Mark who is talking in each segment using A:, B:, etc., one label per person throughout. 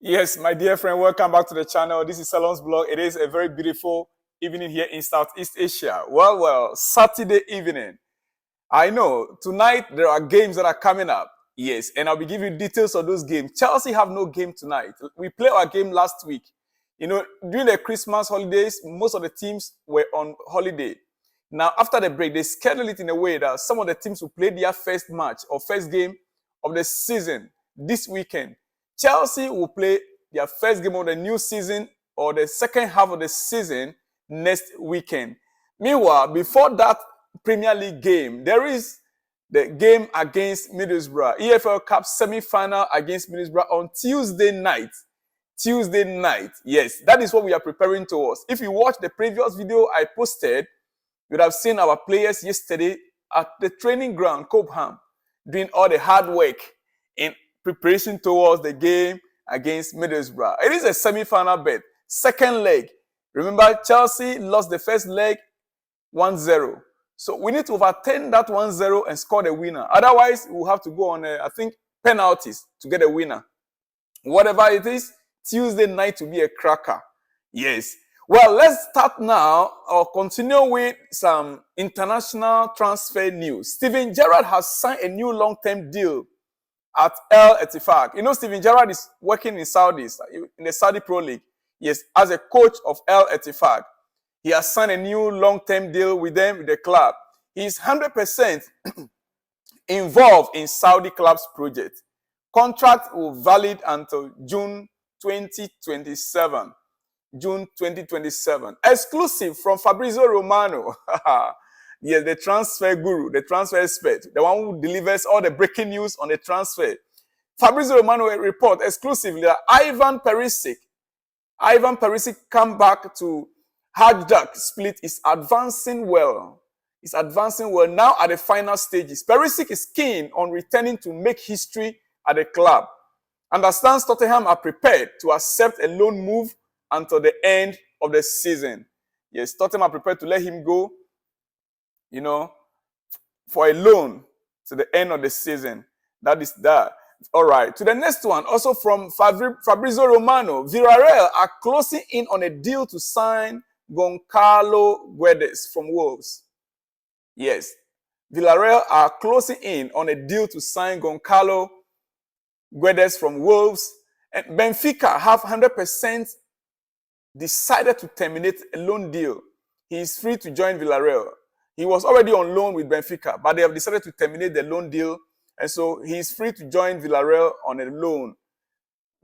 A: Yes, my dear friend, welcome back to the channel. This is Salon's blog. It is a very beautiful evening here in Southeast Asia. Well, Saturday evening. I know tonight there are games that are coming up. Yes, and I'll be giving you details of those games. Chelsea have no game tonight. We played our game last week. You know, during the Christmas holidays, most of the teams were on holiday. Now, after the break, they scheduled it in a way that some of the teams will play their first match or first game of the season this weekend. Chelsea will play their first game of the new season or the second half of the season next weekend. Meanwhile, before that Premier League game, there is the game against Middlesbrough, EFL Cup semi-final against Middlesbrough on Tuesday night. Tuesday night, yes, that is what we are preparing towards. If you watch the previous video I posted, you would have seen our players yesterday at the training ground, Cobham, doing all the hard work in preparation towards the game against Middlesbrough. It is a semi-final bet. Second leg. Remember, Chelsea lost the first leg 1-0. So we need to overturn that 1-0 and score the winner. Otherwise, we'll have to go on, I think, penalties to get a winner. Whatever it is, Tuesday night will be a cracker. Yes. Well, let's start now or continue with some international transfer news. Steven Gerrard has signed a new long-term deal at Al Ettifaq. You know, Steven Gerrard is working in Saudis, in the Saudi Pro League. Yes, as a coach of Al Ettifaq. He has signed a new long-term deal with them, with the club. He is 100% involved in Saudi club's project. Contract will valid until June 2027. June 2027. Exclusive from Fabrizio Romano. Yes, the transfer guru, the transfer expert, the one who delivers all the breaking news on the transfer. Fabrizio Romano will report exclusively that Ivan Perisic come back to Hajduk Split is advancing well. It's advancing well now at the final stages. Perisic is keen on returning to make history at the club. Understands Tottenham are prepared to accept a loan move until the end of the season. Yes, Tottenham are prepared to let him go, you know, for a loan to the end of the season. That is that. All right. To the next one, also from Fabrizio Romano, Villarreal are closing in on a deal to sign Goncalo from Wolves. Yes, Villarreal are closing in on a deal to sign Goncalo from Wolves. And Benfica have 100% decided to terminate a loan deal. He is free to join Villarreal. He was already on loan with Benfica, but they have decided to terminate the loan deal. And so he is free to join Villarreal on a loan.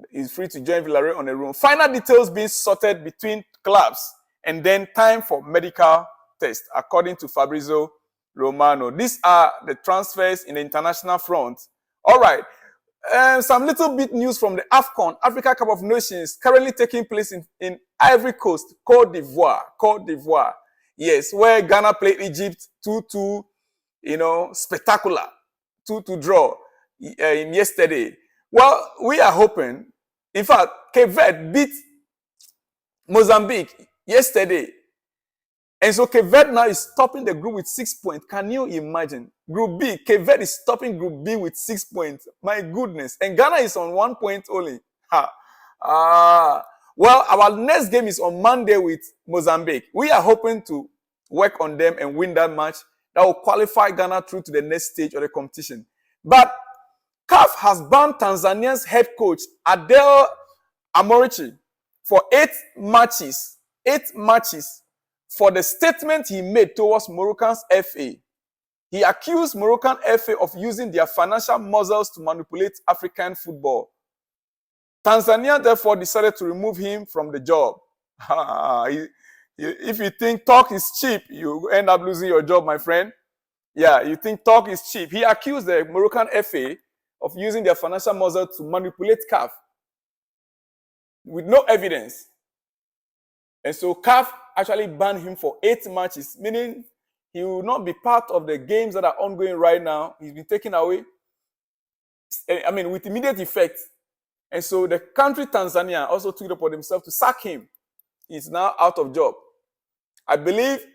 A: He's free to join Villarreal on a loan. Final details being sorted between clubs and then time for medical test, according to Fabrizio Romano. These are the transfers in the international front. All right. Some little bit news from the AFCON, Africa Cup of Nations, currently taking place in Ivory Coast, Côte d'Ivoire. Yes, where Ghana played Egypt 2-2, you know, spectacular. 2-2 draw yesterday. Well, we are hoping. In fact, Cape Verde beat Mozambique yesterday. And so Cape Verde now is topping the group with 6 points. Can you imagine? Group B, Cape Verde is topping Group B with 6 points. My goodness. And Ghana is on 1 point only. Well, our next game is on Monday with Mozambique. We are hoping to work on them and win that match. That will qualify Ghana through to the next stage of the competition. But CAF has banned Tanzania's head coach, Adel Amorichi, for 8 matches. 8 matches for the statement he made towards Moroccan's FA. He accused Moroccan FA of using their financial muscles to manipulate African football. Tanzania therefore decided to remove him from the job. If you think talk is cheap, you end up losing your job, my friend. Yeah, you think talk is cheap. He accused the Moroccan FA of using their financial muscle to manipulate CAF with no evidence. And so CAF actually banned him for 8 matches, meaning he will not be part of the games that are ongoing right now. He's been taken away, I mean, with immediate effect. And so the country Tanzania also took it upon themselves to sack him. He's now out of job. I believe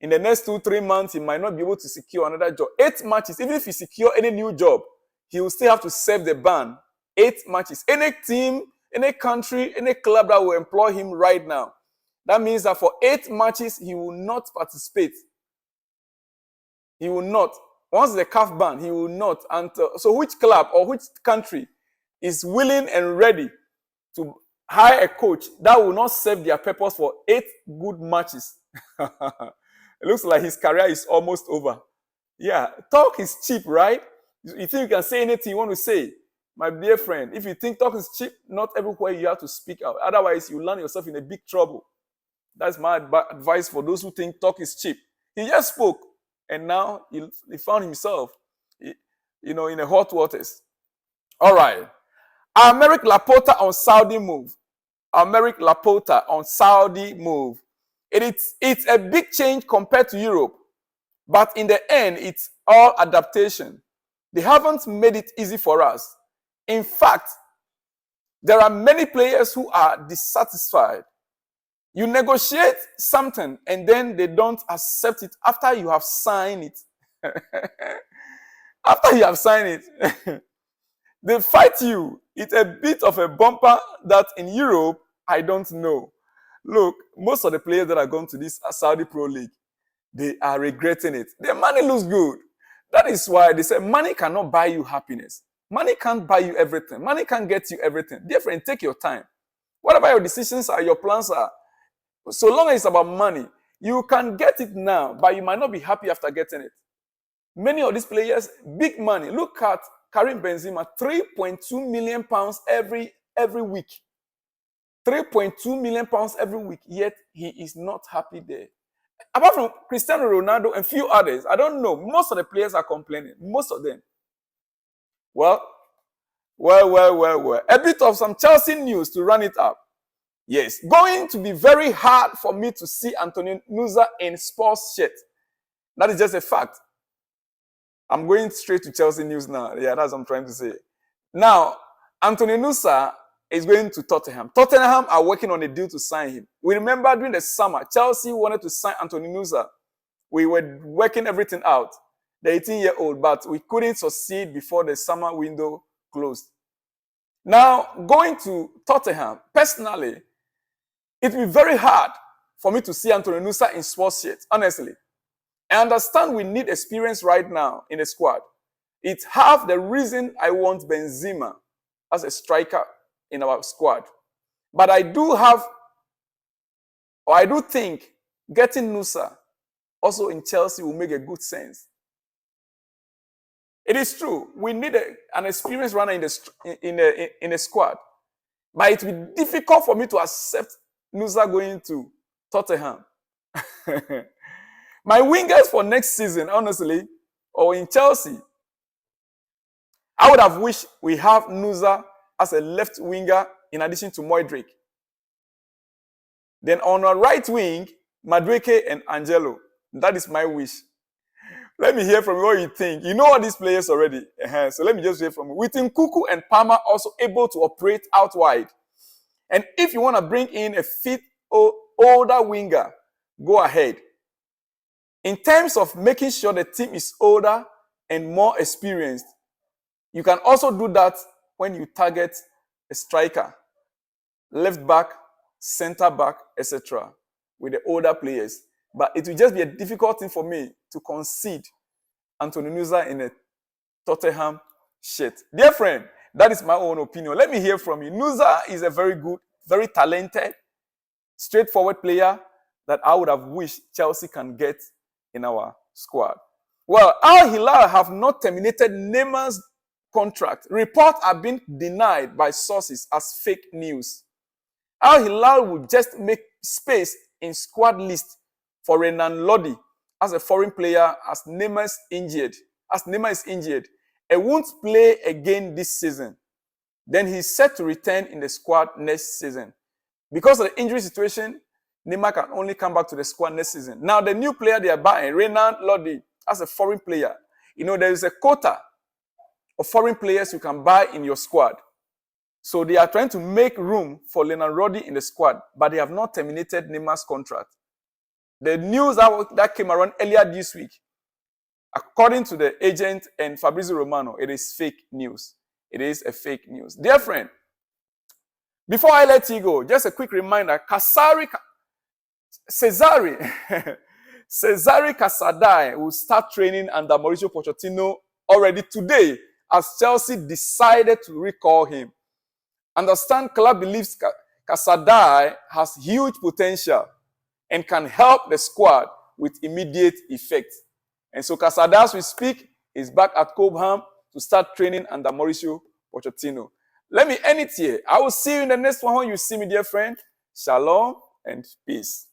A: in the next 2-3 months, he might not be able to secure another job. 8 matches, even if he secure any new job, he will still have to serve the ban. 8 matches. Any team any country, any club that will employ him right now, that means that for 8 matches, he will not participate. He will not. Once the CAF ban, he will not. And so which club or which country is willing and ready to hire a coach that will not serve their purpose for 8 good matches? It looks like his career is almost over. Yeah, talk is cheap, right? You think you can say anything you want to say? My dear friend, if you think talk is cheap, not everywhere you have to speak out. Otherwise, you land yourself in a big trouble. That's my advice for those who think talk is cheap. He just spoke, and now he found himself, in the hot waters. All right. Americ Laporta on Saudi move. Americ Laporta on Saudi move. It's a big change compared to Europe, but in the end, it's all adaptation. They haven't made it easy for us. In fact, there are many players who are dissatisfied. You negotiate something and then they don't accept it after you have signed it. After you have signed it, they fight you. It's a bit of a bumper that in Europe, I don't know. Look, most of the players that are going to this Saudi Pro League, they are regretting it. Their money looks good. That is why they say money cannot buy you happiness. Money can't buy you everything. Money can't get you everything. Dear friend, take your time. Whatever your decisions are, your plans are, so long as it's about money, you can get it now, but you might not be happy after getting it. Many of these players, big money. Look at Karim Benzema, £3.2 million every week. £3.2 million every week, yet he is not happy there. Apart from Cristiano Ronaldo and few others, I don't know. Most of the players are complaining. Most of them. Well. A bit of some Chelsea news to run it up. Yes, going to be very hard for me to see Antonio Nusa in sports shirt. That is just a fact. I'm going straight to Chelsea news now. Yeah, that's what I'm trying to say. Now, Antonio Nusa is going to Tottenham. Tottenham are working on a deal to sign him. We remember during the summer, Chelsea wanted to sign Antonio Nusa. We were working everything out, the 18-year-old, but we couldn't succeed before the summer window closed. Now, going to Tottenham, personally, it will be very hard for me to see Antonio Nusa in sports shirt, honestly. I understand we need experience right now in the squad. It's half the reason I want Benzema as a striker in our squad. But I do think getting Nusa also in Chelsea will make a good sense. It is true, we need an experienced runner in the squad. But it will be difficult for me to accept Nusa going to Tottenham. My wingers for next season, honestly, or in Chelsea, I would have wished we have Nusa as a left winger in addition to Moidrick. Then on our right wing, Madueke and Angelo. That is my wish. Let me hear from you what you think. You know all these players already. So let me just hear from you. With Nkuku and Palmer also able to operate out wide. And if you want to bring in a fit older winger, go ahead. In terms of making sure the team is older and more experienced, you can also do that when you target a striker, left back, center back, etc. with the older players. But it will just be a difficult thing for me to concede Antonio Nusa in a Tottenham shirt. Dear friend, that is my own opinion. Let me hear from you. Nusa is a very good, very talented, straightforward player that I would have wished Chelsea can get in our squad. Well, Al Hilal have not terminated Neymar's contract. Reports have been denied by sources as fake news. Al Hilal will just make space in squad list for Renan Lodi as a foreign player as Neymar is injured and won't play again this season. Then he's set to return in the squad next season. Because of the injury situation, Neymar can only come back to the squad next season. Now, the new player they are buying, Renan Lodi, as a foreign player, there is a quota of foreign players you can buy in your squad. So they are trying to make room for Renan Lodi in the squad, but they have not terminated Neymar's contract. The news that came around earlier this week, according to the agent and Fabrizio Romano, it is fake news. It is a fake news. Dear friend, Before I let you go, just a quick reminder, Cesare Casadei will start training under Mauricio Pochettino already today as Chelsea decided to recall him. Understand, club believes Casadei has huge potential and can help the squad with immediate effect. And so Casadei, as we speak, is back at Cobham to start training under Mauricio Pochettino. Let me end it here. I will see you in the next one when you see me, dear friend. Shalom and peace.